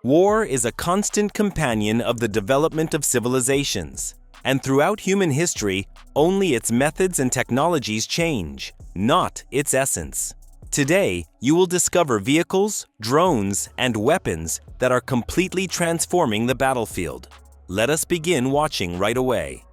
War is a constant companion of the development of civilizations, and throughout human history, only its methods and technologies change, not its essence. Today, you will discover vehicles, drones, and weapons that are completely transforming the battlefield. Let us begin watching right away.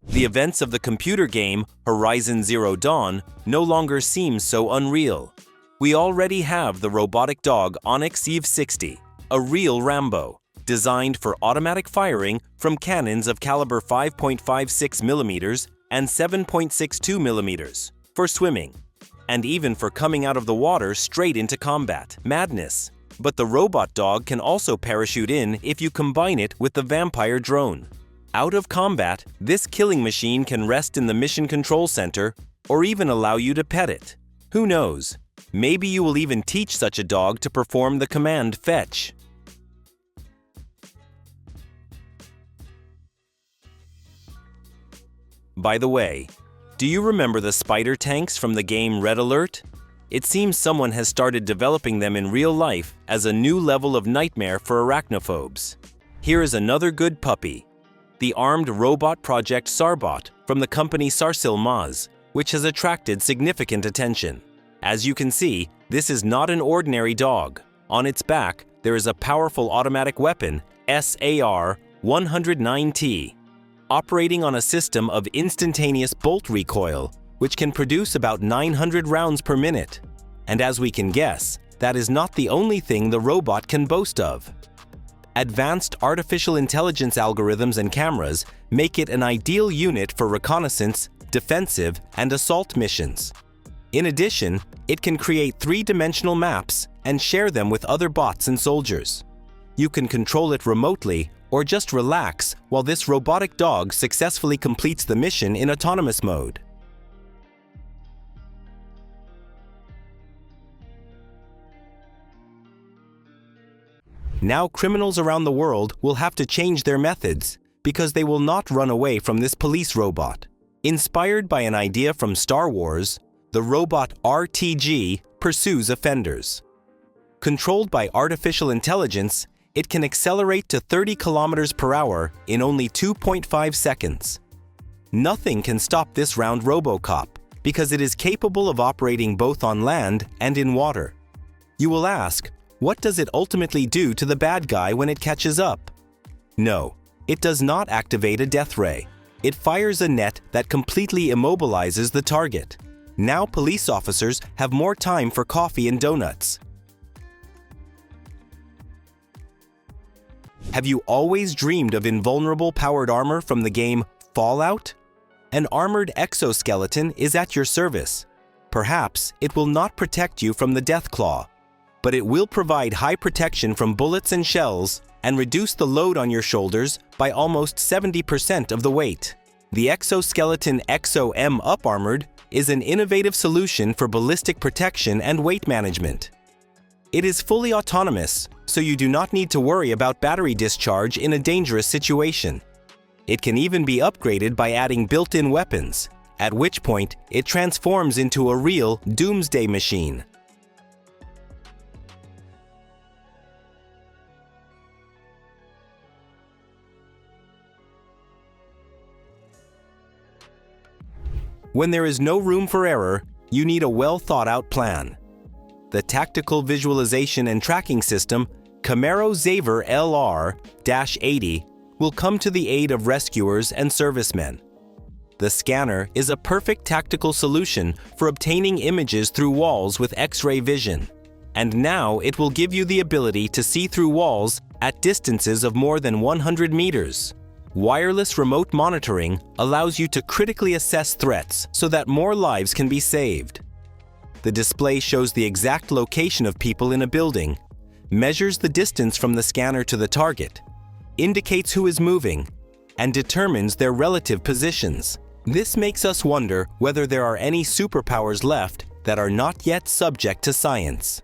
The events of the computer game Horizon Zero Dawn no longer seem so unreal. We already have the robotic dog Onyx Eve 60, a real Rambo, designed for automatic firing from cannons of caliber 5.56 mm and 7.62 mm for swimming, and even for coming out of the water straight into combat. Madness! But the robot dog can also parachute in if you combine it with the vampire drone. Out of combat, this killing machine can rest in the mission control center or even allow you to pet it. Who knows? Maybe you will even teach such a dog to perform the command fetch. By the way, do you remember the spider tanks from the game Red Alert? It seems someone has started developing them in real life as a new level of nightmare for arachnophobes. Here is another good puppy, the armed robot project Sarbot from the company Sarsil Maz, which has attracted significant attention. As you can see, this is not an ordinary dog. On its back, there is a powerful automatic weapon, SAR-109T, operating on a system of instantaneous bolt recoil, which can produce about 900 rounds per minute. And as we can guess, that is not the only thing the robot can boast of. Advanced artificial intelligence algorithms and cameras make it an ideal unit for reconnaissance, defensive, and assault missions. In addition, it can create three-dimensional maps and share them with other bots and soldiers. You can control it remotely or just relax while this robotic dog successfully completes the mission in autonomous mode. Now criminals around the world will have to change their methods because they will not run away from this police robot. Inspired by an idea from Star Wars, the robot RTG pursues offenders. Controlled by artificial intelligence, it can accelerate to 30 kilometers per hour in only 2.5 seconds. Nothing can stop this round RoboCop because it is capable of operating both on land and in water. You will ask, what does it ultimately do to the bad guy when it catches up? No, it does not activate a death ray. It fires a net that completely immobilizes the target. Now police officers have more time for coffee and donuts. Have you always dreamed of invulnerable powered armor from the game Fallout? An armored exoskeleton is at your service. Perhaps it will not protect you from the Deathclaw, but it will provide high protection from bullets and shells and reduce the load on your shoulders by almost 70% of the weight. The exoskeleton Exo-M Up Armored is an innovative solution for ballistic protection and weight management. It is fully autonomous, so you do not need to worry about battery discharge in a dangerous situation. It can even be upgraded by adding built-in weapons, at which point it transforms into a real doomsday machine. When there is no room for error, you need a well-thought-out plan. The tactical visualization and tracking system Camaro Xaver LR-80 will come to the aid of rescuers and servicemen. The scanner is a perfect tactical solution for obtaining images through walls with X-ray vision, and now it will give you the ability to see through walls at distances of more than 100 meters. Wireless remote monitoring allows you to critically assess threats so that more lives can be saved. The display shows the exact location of people in a building, measures the distance from the scanner to the target, indicates who is moving, and determines their relative positions. This makes us wonder whether there are any superpowers left that are not yet subject to science.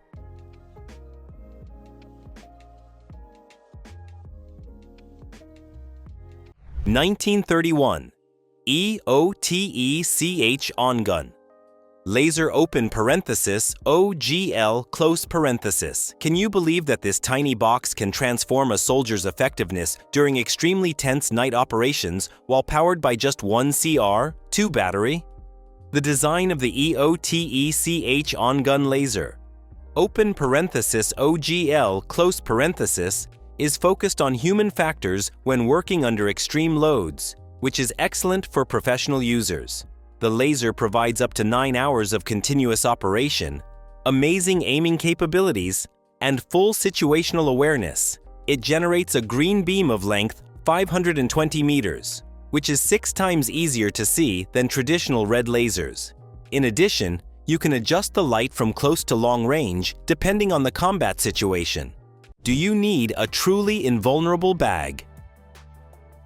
(1931) EOTECH OnGun. Laser open parenthesis OGL close parenthesis. Can you believe that this tiny box can transform a soldier's effectiveness during extremely tense night operations while powered by just one CR2 battery? The design of the EOTECH on-gun laser, open parenthesis OGL close parenthesis, is focused on human factors when working under extreme loads, which is excellent for professional users. The laser provides up to 9 hours of continuous operation, amazing aiming capabilities, and full situational awareness. It generates a green beam of length 520 meters, which is 6 times easier to see than traditional red lasers. In addition, you can adjust the light from close to long range depending on the combat situation. Do you need a truly invulnerable bag?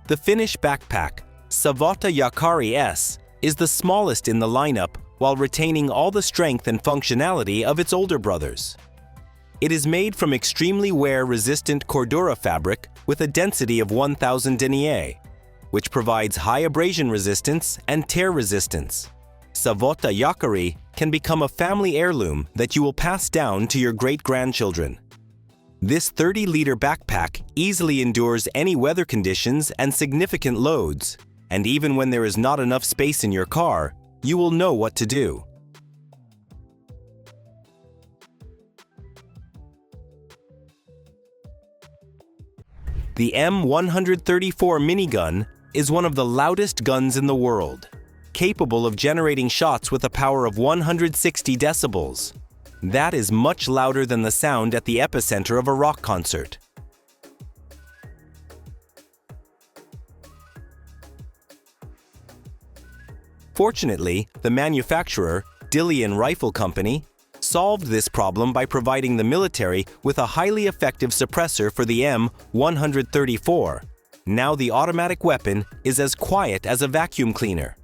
The Finnish backpack, Savota Jakari S, is the smallest in the lineup while retaining all the strength and functionality of its older brothers. It is made from extremely wear-resistant Cordura fabric with a density of 1000 denier, which provides high abrasion resistance and tear resistance. Savota Jakari can become a family heirloom that you will pass down to your great-grandchildren. This 30-liter backpack easily endures any weather conditions and significant loads, and even when there is not enough space in your car, you will know what to do. The M134 minigun is one of the loudest guns in the world, capable of generating shots with a power of 160 decibels. That is much louder than the sound at the epicenter of a rock concert. Fortunately, the manufacturer, Dillon Rifle Company, solved this problem by providing the military with a highly effective suppressor for the M134. Now the automatic weapon is as quiet as a vacuum cleaner.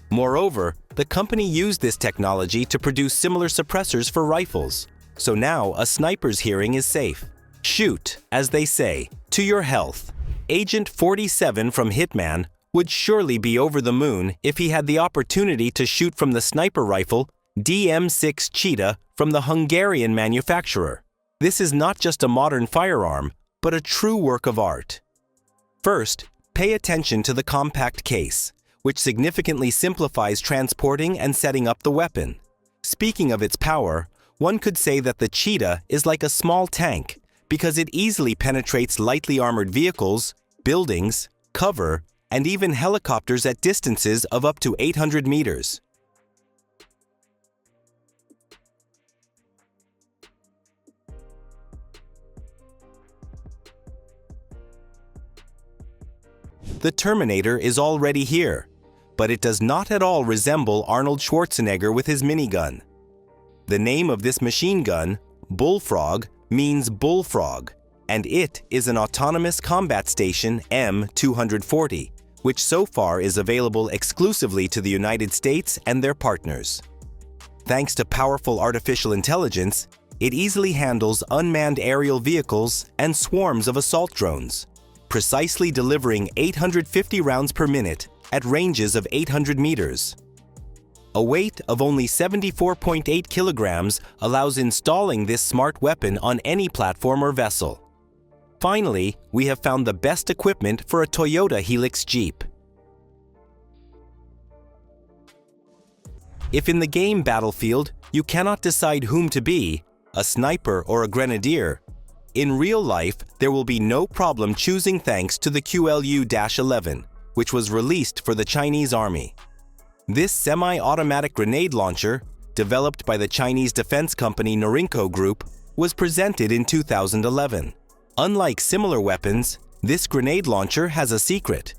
Moreover, the company used this technology to produce similar suppressors for rifles, so now a sniper's hearing is safe. Shoot, as they say, to your health. Agent 47 from Hitman would surely be over the moon if he had the opportunity to shoot from the sniper rifle DM6 Cheetah from the Hungarian manufacturer. This is not just a modern firearm, but a true work of art. First, pay attention to the compact case, which significantly simplifies transporting and setting up the weapon. Speaking of its power, one could say that the Cheetah is like a small tank because it easily penetrates lightly armored vehicles, buildings, cover, and even helicopters at distances of up to 800 meters. The Terminator is already here, but it does not at all resemble Arnold Schwarzenegger with his minigun. The name of this machine gun, Bullfrog, means bullfrog, and it is an autonomous combat station M240, which so far is available exclusively to the United States and their partners. Thanks to powerful artificial intelligence, it easily handles unmanned aerial vehicles and swarms of assault drones, precisely delivering 850 rounds per minute at ranges of 800 meters. A weight of only 74.8 kilograms allows installing this smart weapon on any platform or vessel. Finally, we have found the best equipment for a Toyota Helix Jeep. If in the game Battlefield you cannot decide whom to be, a sniper or a grenadier, in real life there will be no problem choosing thanks to the QLU-11, which was released for the Chinese Army. This semi-automatic grenade launcher, developed by the Chinese defense company Norinco Group, was presented in 2011. Unlike similar weapons, this grenade launcher has a secret.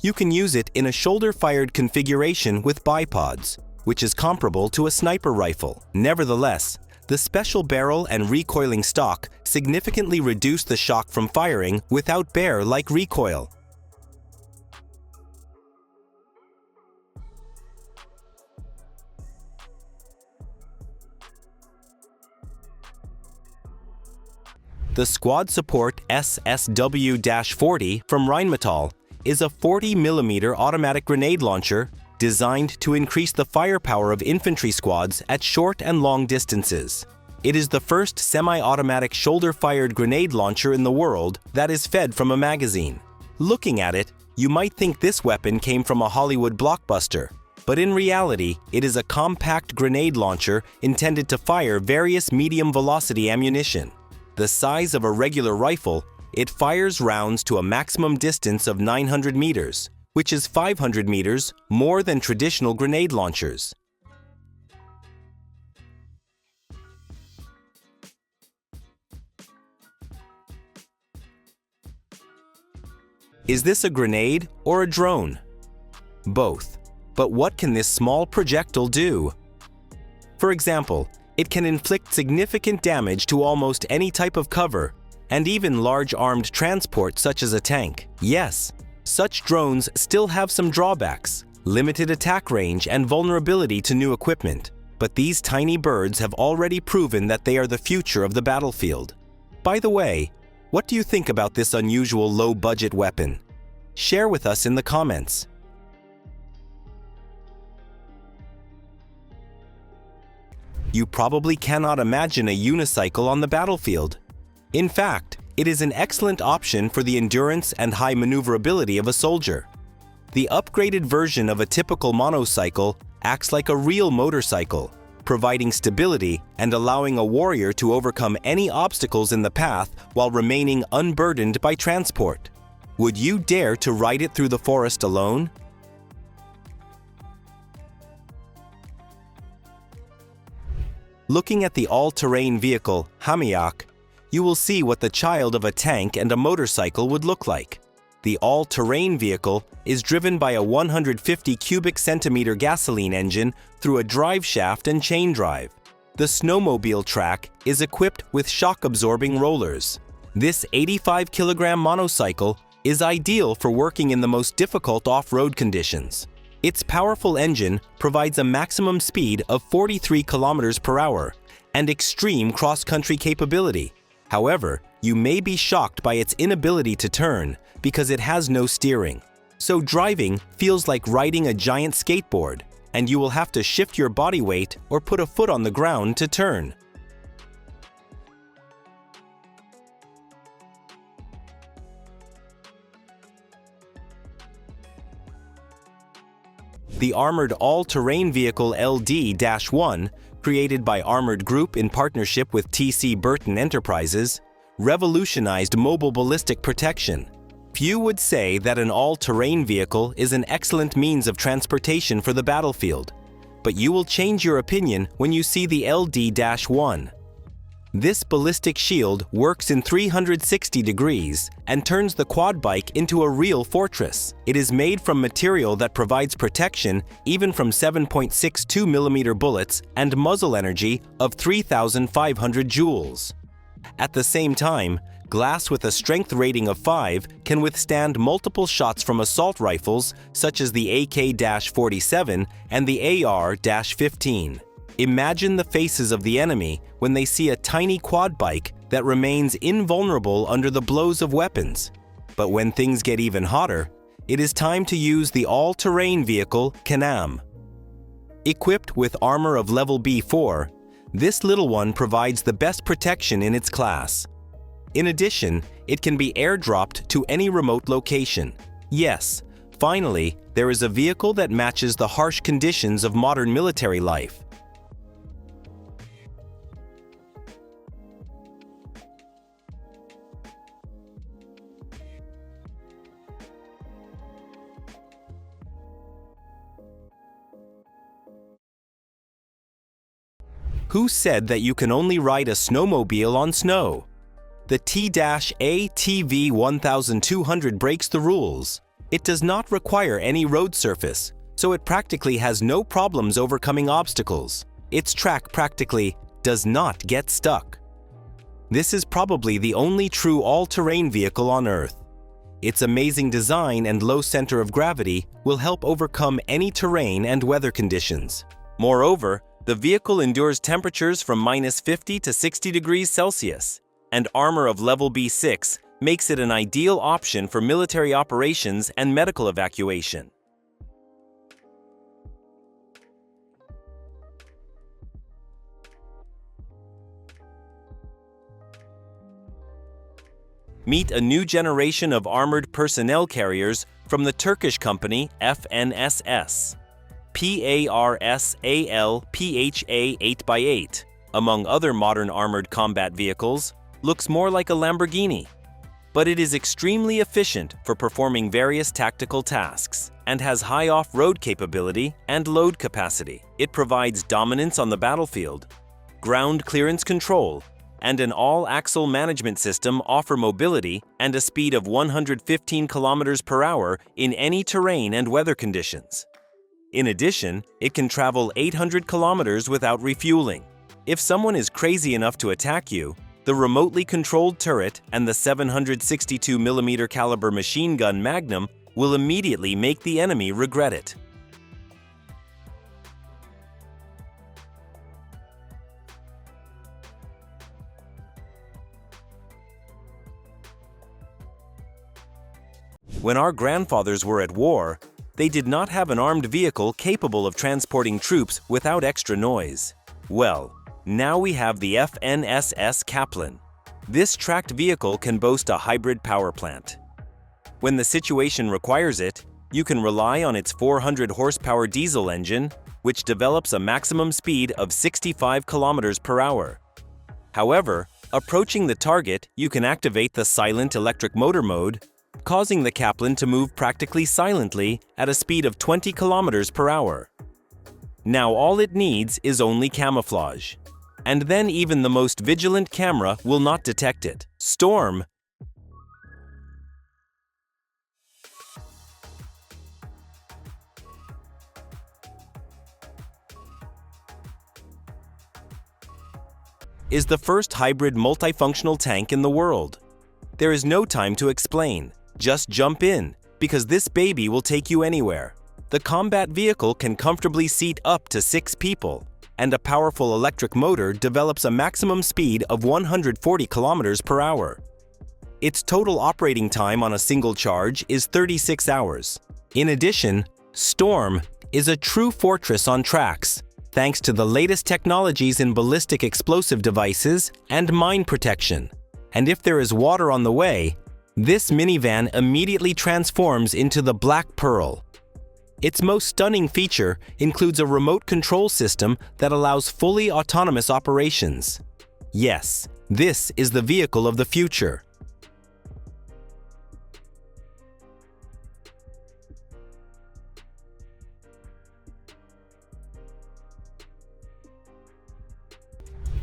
You can use it in a shoulder-fired configuration with bipods, which is comparable to a sniper rifle. Nevertheless, the special barrel and recoiling stock significantly reduce the shock from firing without bear-like recoil. The Squad Support SSW-40 from Rheinmetall is a 40mm automatic grenade launcher designed to increase the firepower of infantry squads at short and long distances. It is the first semi-automatic shoulder-fired grenade launcher in the world that is fed from a magazine. Looking at it, you might think this weapon came from a Hollywood blockbuster, but in reality, it is a compact grenade launcher intended to fire various medium-velocity ammunition. The size of a regular rifle, it fires rounds to a maximum distance of 900 meters, which is 500 meters more than traditional grenade launchers. Is this a grenade or a drone? Both. But what can this small projectile do? For example, it can inflict significant damage to almost any type of cover, and even large armed transport such as a tank. Yes, such drones still have some drawbacks, limited attack range and vulnerability to new equipment. But these tiny birds have already proven that they are the future of the battlefield. By the way, what do you think about this unusual low-budget weapon? Share with us in the comments. You probably cannot imagine a unicycle on the battlefield. In fact, it is an excellent option for the endurance and high maneuverability of a soldier. The upgraded version of a typical monocycle acts like a real motorcycle, providing stability and allowing a warrior to overcome any obstacles in the path while remaining unburdened by transport. Would you dare to ride it through the forest alone? Looking at the all-terrain vehicle, Hamiak, you will see what the child of a tank and a motorcycle would look like. The all-terrain vehicle is driven by a 150 cubic centimeter gasoline engine through a drive shaft and chain drive. The snowmobile track is equipped with shock-absorbing rollers. This 85 kilogram monocycle is ideal for working in the most difficult off-road conditions. Its powerful engine provides a maximum speed of 43 kilometers per hour and extreme cross-country capability. However, you may be shocked by its inability to turn because it has no steering. So driving feels like riding a giant skateboard, and you will have to shift your body weight or put a foot on the ground to turn. The Armored All-Terrain Vehicle LD-1, created by Armored Group in partnership with T.C. Burton Enterprises, revolutionized mobile ballistic protection. Few would say that an all-terrain vehicle is an excellent means of transportation for the battlefield, but you will change your opinion when you see the LD-1. This ballistic shield works in 360 degrees and turns the quad bike into a real fortress. It is made from material that provides protection even from 7.62 millimeter bullets and muzzle energy of 3,500 joules. At the same time, glass with a strength rating of 5 can withstand multiple shots from assault rifles such as the AK-47 and the AR-15. Imagine the faces of the enemy when they see a tiny quad bike that remains invulnerable under the blows of weapons. But when things get even hotter, it is time to use the all-terrain vehicle Can-Am. Equipped with armor of level B4, this little one provides the best protection in its class. In addition, it can be airdropped to any remote location. Yes, finally, there is a vehicle that matches the harsh conditions of modern military life. Who said that you can only ride a snowmobile on snow? The T-ATV 1200 breaks the rules. It does not require any road surface, so it practically has no problems overcoming obstacles. Its track practically does not get stuck. This is probably the only true all-terrain vehicle on Earth. Its amazing design and low center of gravity will help overcome any terrain and weather conditions. Moreover, the vehicle endures temperatures from -50 to 60 degrees Celsius, and armor of level B6 makes it an ideal option for military operations and medical evacuation. Meet a new generation of armored personnel carriers from the Turkish company FNSS. PARSAL PHA 8x8, among other modern armored combat vehicles, looks more like a Lamborghini. But it is extremely efficient for performing various tactical tasks and has high off-road capability and load capacity. It provides dominance on the battlefield, ground clearance control, and an all-axle management system offer mobility and a speed of 115 km per hour in any terrain and weather conditions. In addition, it can travel 800 kilometers without refueling. If someone is crazy enough to attack you, the remotely controlled turret and the 762mm caliber machine gun Magnum will immediately make the enemy regret it. When our grandfathers were at war, they did not have an armed vehicle capable of transporting troops without extra noise. Well, now we have the FNSS Kaplan. This tracked vehicle can boast a hybrid power plant. When the situation requires it, you can rely on its 400 horsepower diesel engine, which develops a maximum speed of 65 km per hour. However, approaching the target, you can activate the silent electric motor mode, causing the Kaplan to move practically silently at a speed of 20 km per hour. Now all it needs is only camouflage. And then even the most vigilant camera will not detect it. Storm is the first hybrid multifunctional tank in the world. There is no time to explain. Just jump in, because this baby will take you anywhere. The combat vehicle can comfortably seat up to 6 people, and a powerful electric motor develops a maximum speed of 140 km per hour. Its total operating time on a single charge is 36 hours. In addition, Storm is a true fortress on tracks, thanks to the latest technologies in ballistic explosive devices and mine protection. And if there is water on the way, this minivan immediately transforms into the Black Pearl. Its most stunning feature includes a remote control system that allows fully autonomous operations. Yes, this is the vehicle of the future.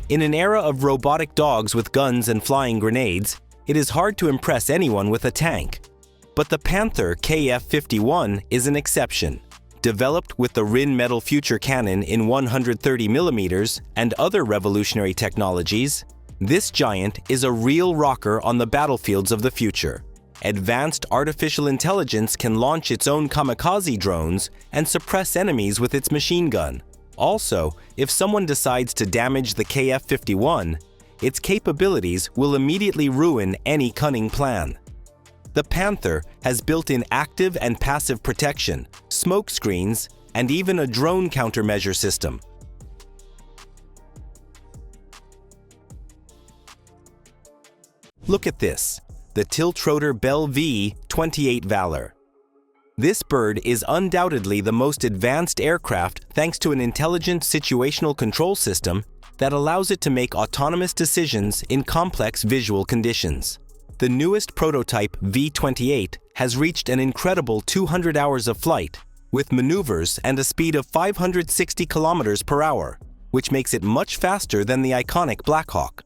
In an era of robotic dogs with guns and flying grenades, it is hard to impress anyone with a tank. But the Panther KF-51 is an exception. Developed with the Rheinmetall Future Cannon in 130mm and other revolutionary technologies, this giant is a real rocker on the battlefields of the future. Advanced artificial intelligence can launch its own kamikaze drones and suppress enemies with its machine gun. Also, if someone decides to damage the KF-51, its capabilities will immediately ruin any cunning plan. The Panther has built-in active and passive protection, smoke screens, and even a drone countermeasure system. Look at this, the Tiltrotor Bell V-28 Valor. This bird is undoubtedly the most advanced aircraft thanks to an intelligent situational control system that allows it to make autonomous decisions in complex visual conditions. The newest prototype V-28 has reached an incredible 200 hours of flight, with maneuvers and a speed of 560 km per hour, which makes it much faster than the iconic Black Hawk.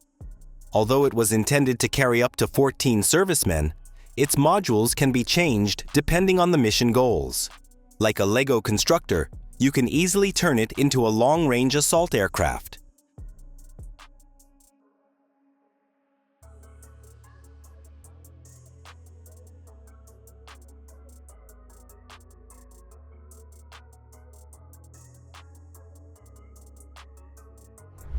Although it was intended to carry up to 14 servicemen, its modules can be changed depending on the mission goals. Like a Lego constructor, you can easily turn it into a long-range assault aircraft.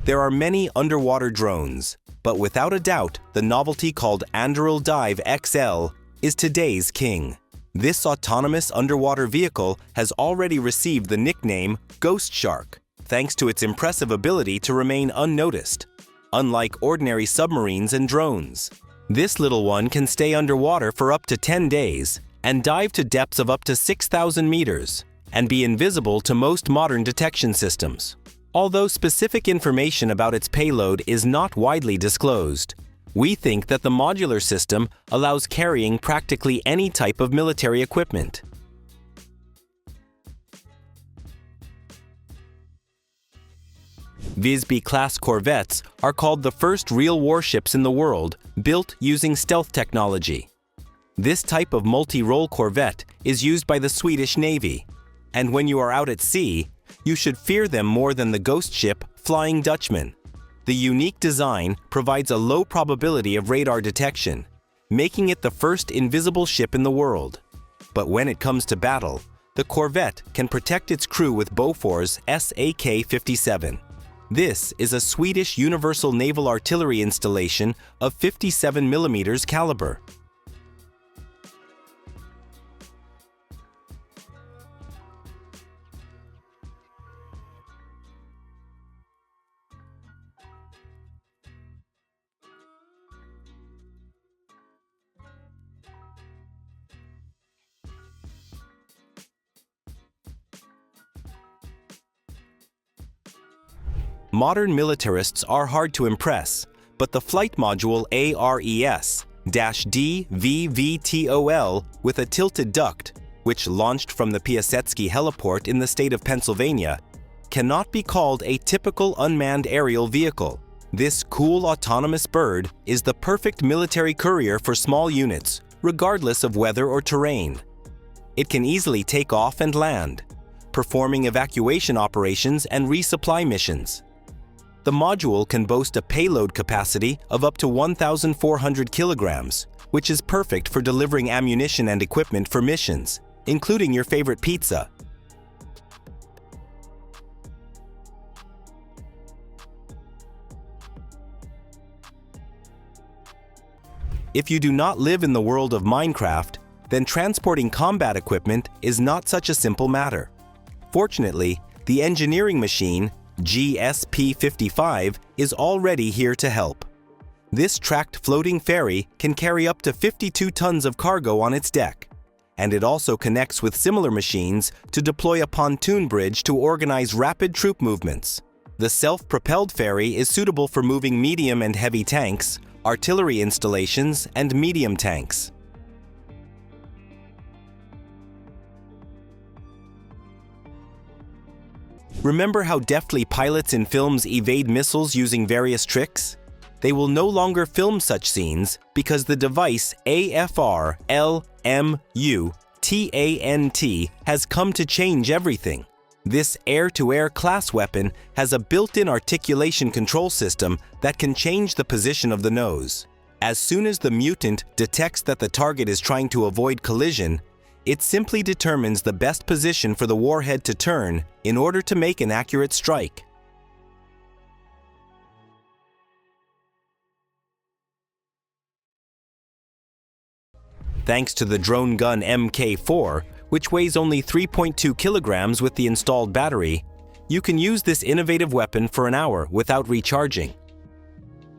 There are many underwater drones, but without a doubt, the novelty called Anduril Dive XL is today's king. This autonomous underwater vehicle has already received the nickname Ghost Shark, thanks to its impressive ability to remain unnoticed, unlike ordinary submarines and drones. This little one can stay underwater for up to 10 days and dive to depths of up to 6,000 meters and be invisible to most modern detection systems. Although specific information about its payload is not widely disclosed, we think that the modular system allows carrying practically any type of military equipment. Visby-class corvettes are called the first real warships in the world built using stealth technology. This type of multi-role corvette is used by the Swedish Navy, and when you are out at sea, you should fear them more than the ghost ship Flying Dutchman. The unique design provides a low probability of radar detection, making it the first invisible ship in the world. But when it comes to battle, the corvette can protect its crew with Bofors SAK-57. This is a Swedish universal naval artillery installation of 57 mm caliber. Modern militarists are hard to impress, but the flight module ARES-DVVTOL with a tilted duct, which launched from the Piasecki heliport in the state of Pennsylvania, cannot be called a typical unmanned aerial vehicle. This cool autonomous bird is the perfect military courier for small units, regardless of weather or terrain. It can easily take off and land, performing evacuation operations and resupply missions. The module can boast a payload capacity of up to 1,400 kilograms, which is perfect for delivering ammunition and equipment for missions, including your favorite pizza. If you do not live in the world of Minecraft, then transporting combat equipment is not such a simple matter. Fortunately, the engineering machine GSP-55 is already here to help. This tracked floating ferry can carry up to 52 tons of cargo on its deck, and it also connects with similar machines to deploy a pontoon bridge to organize rapid troop movements. The self-propelled ferry is suitable for moving medium and heavy tanks, artillery installations, and medium tanks. Remember how deftly pilots in films evade missiles using various tricks? They will no longer film such scenes because the device AFR-LMU-TANT has come to change everything. This air-to-air class weapon has a built-in articulation control system that can change the position of the nose. As soon as the mutant detects that the target is trying to avoid collision, it simply determines the best position for the warhead to turn in order to make an accurate strike. Thanks to the drone gun Mk4, which weighs only 3.2 kilograms with the installed battery, you can use this innovative weapon for an hour without recharging.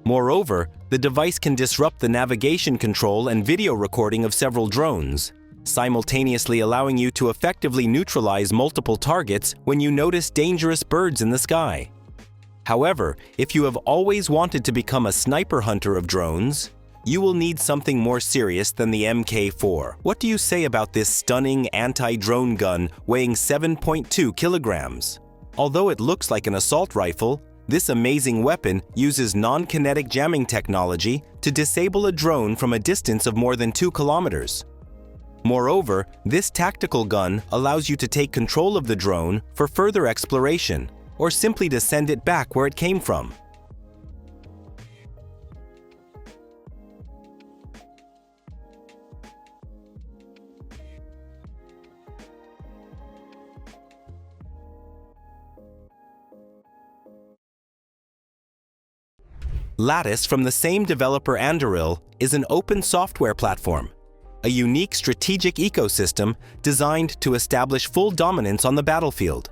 Moreover, the device can disrupt the navigation control and video recording of several drones, simultaneously allowing you to effectively neutralize multiple targets when you notice dangerous birds in the sky. However, if you have always wanted to become a sniper hunter of drones, you will need something more serious than the Mk4. What do you say about this stunning anti-drone gun weighing 7.2 kilograms? Although it looks like an assault rifle, this amazing weapon uses non-kinetic jamming technology to disable a drone from a distance of more than 2 kilometers. Moreover, this tactical gun allows you to take control of the drone for further exploration, or simply to send it back where it came from. Lattice from the same developer Anduril is an open software platform, a unique strategic ecosystem designed to establish full dominance on the battlefield.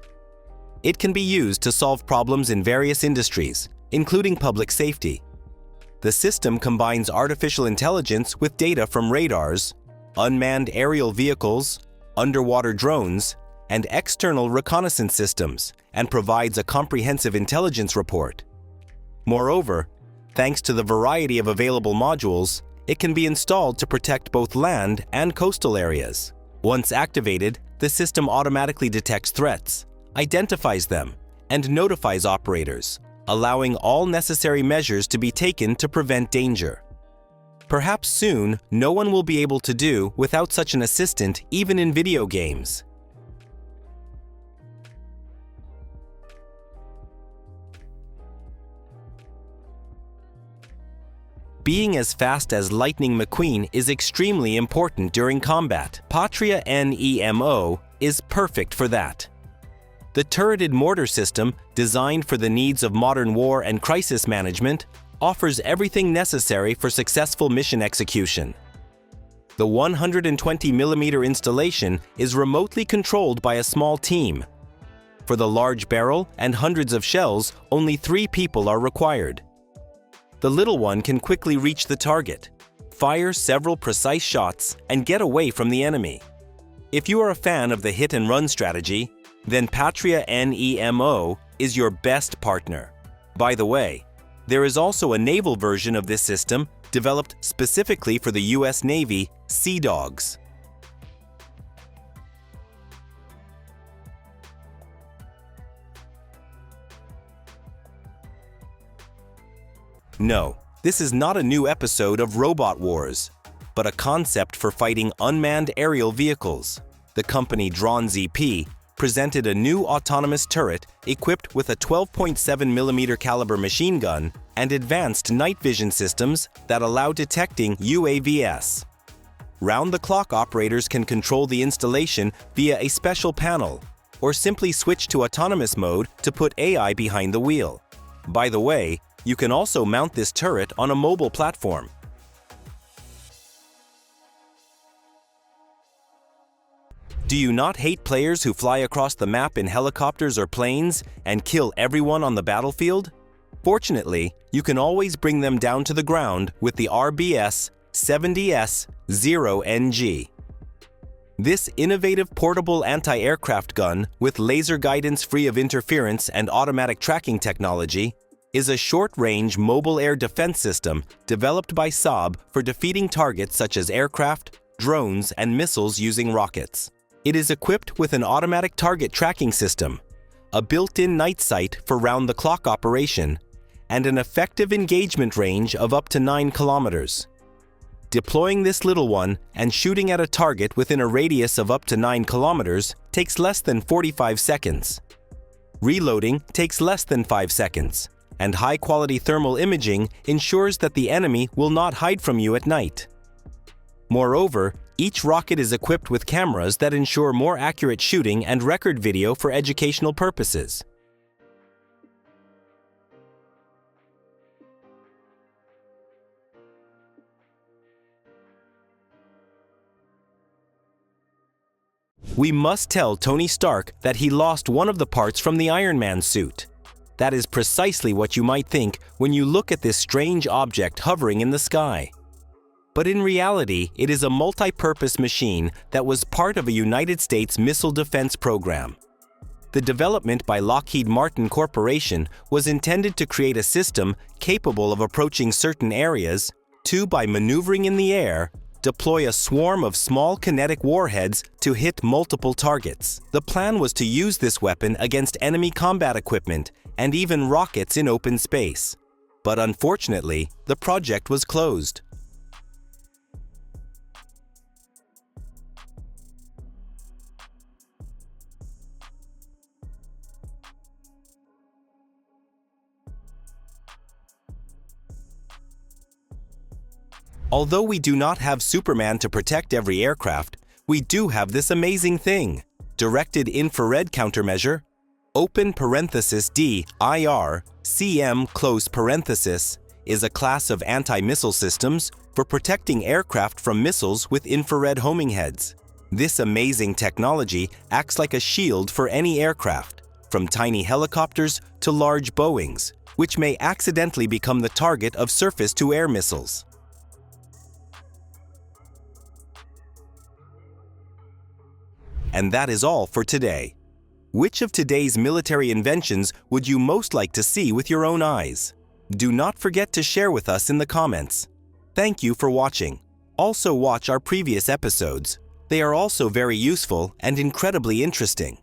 It can be used to solve problems in various industries, including public safety. The system combines artificial intelligence with data from radars, unmanned aerial vehicles, underwater drones, and external reconnaissance systems, and provides a comprehensive intelligence report. Moreover, thanks to the variety of available modules, it can be installed to protect both land and coastal areas. Once activated, the system automatically detects threats, identifies them, and notifies operators, allowing all necessary measures to be taken to prevent danger. Perhaps soon, no one will be able to do without such an assistant even in video games. Being as fast as Lightning McQueen is extremely important during combat. Patria NEMO is perfect for that. The turreted mortar system, designed for the needs of modern war and crisis management, offers everything necessary for successful mission execution. The 120mm installation is remotely controlled by a small team. For the large barrel and hundreds of shells, only 3 people are required. The little one can quickly reach the target, fire several precise shots, and get away from the enemy. If you are a fan of the hit-and-run strategy, then Patria NEMO is your best partner. By the way, there is also a naval version of this system developed specifically for the US Navy Sea Dogs. No, this is not a new episode of Robot Wars, but a concept for fighting unmanned aerial vehicles. The company DroneZP presented a new autonomous turret equipped with a 12.7mm caliber machine gun and advanced night vision systems that allow detecting UAVs. Round-the-clock operators can control the installation via a special panel, or simply switch to autonomous mode to put AI behind the wheel. By the way, you can also mount this turret on a mobile platform. Do you not hate players who fly across the map in helicopters or planes and kill everyone on the battlefield? Fortunately, you can always bring them down to the ground with the RBS 70S0NG. This innovative portable anti-aircraft gun with laser guidance free of interference and automatic tracking technology is a short-range mobile air defense system developed by Saab for defeating targets such as aircraft, drones, and missiles using rockets. It is equipped with an automatic target tracking system, a built-in night sight for round-the-clock operation, and an effective engagement range of up to 9 kilometers. Deploying this little one and shooting at a target within a radius of up to 9 kilometers takes less than 45 seconds. Reloading takes less than 5 seconds, and high-quality thermal imaging ensures that the enemy will not hide from you at night. Moreover, each rocket is equipped with cameras that ensure more accurate shooting and record video for educational purposes. We must tell Tony Stark that he lost one of the parts from the Iron Man suit. That is precisely what you might think when you look at this strange object hovering in the sky. But in reality, it is a multi-purpose machine that was part of a United States missile defense program. The development by Lockheed Martin Corporation was intended to create a system capable of approaching certain areas to, by maneuvering in the air, deploy a swarm of small kinetic warheads to hit multiple targets. The plan was to use this weapon against enemy combat equipment and even rockets in open space. But unfortunately, the project was closed. Although we do not have Superman to protect every aircraft, we do have this amazing thing: Directed Infrared Countermeasure, open parenthesis DIR, CM close parenthesis, is a class of anti-missile systems for protecting aircraft from missiles with infrared homing heads. This amazing technology acts like a shield for any aircraft, from tiny helicopters to large Boeings, which may accidentally become the target of surface-to-air missiles. And that is all for today. Which of today's military inventions would you most like to see with your own eyes? Do not forget to share with us in the comments. Thank you for watching. Also watch our previous episodes. They are also very useful and incredibly interesting.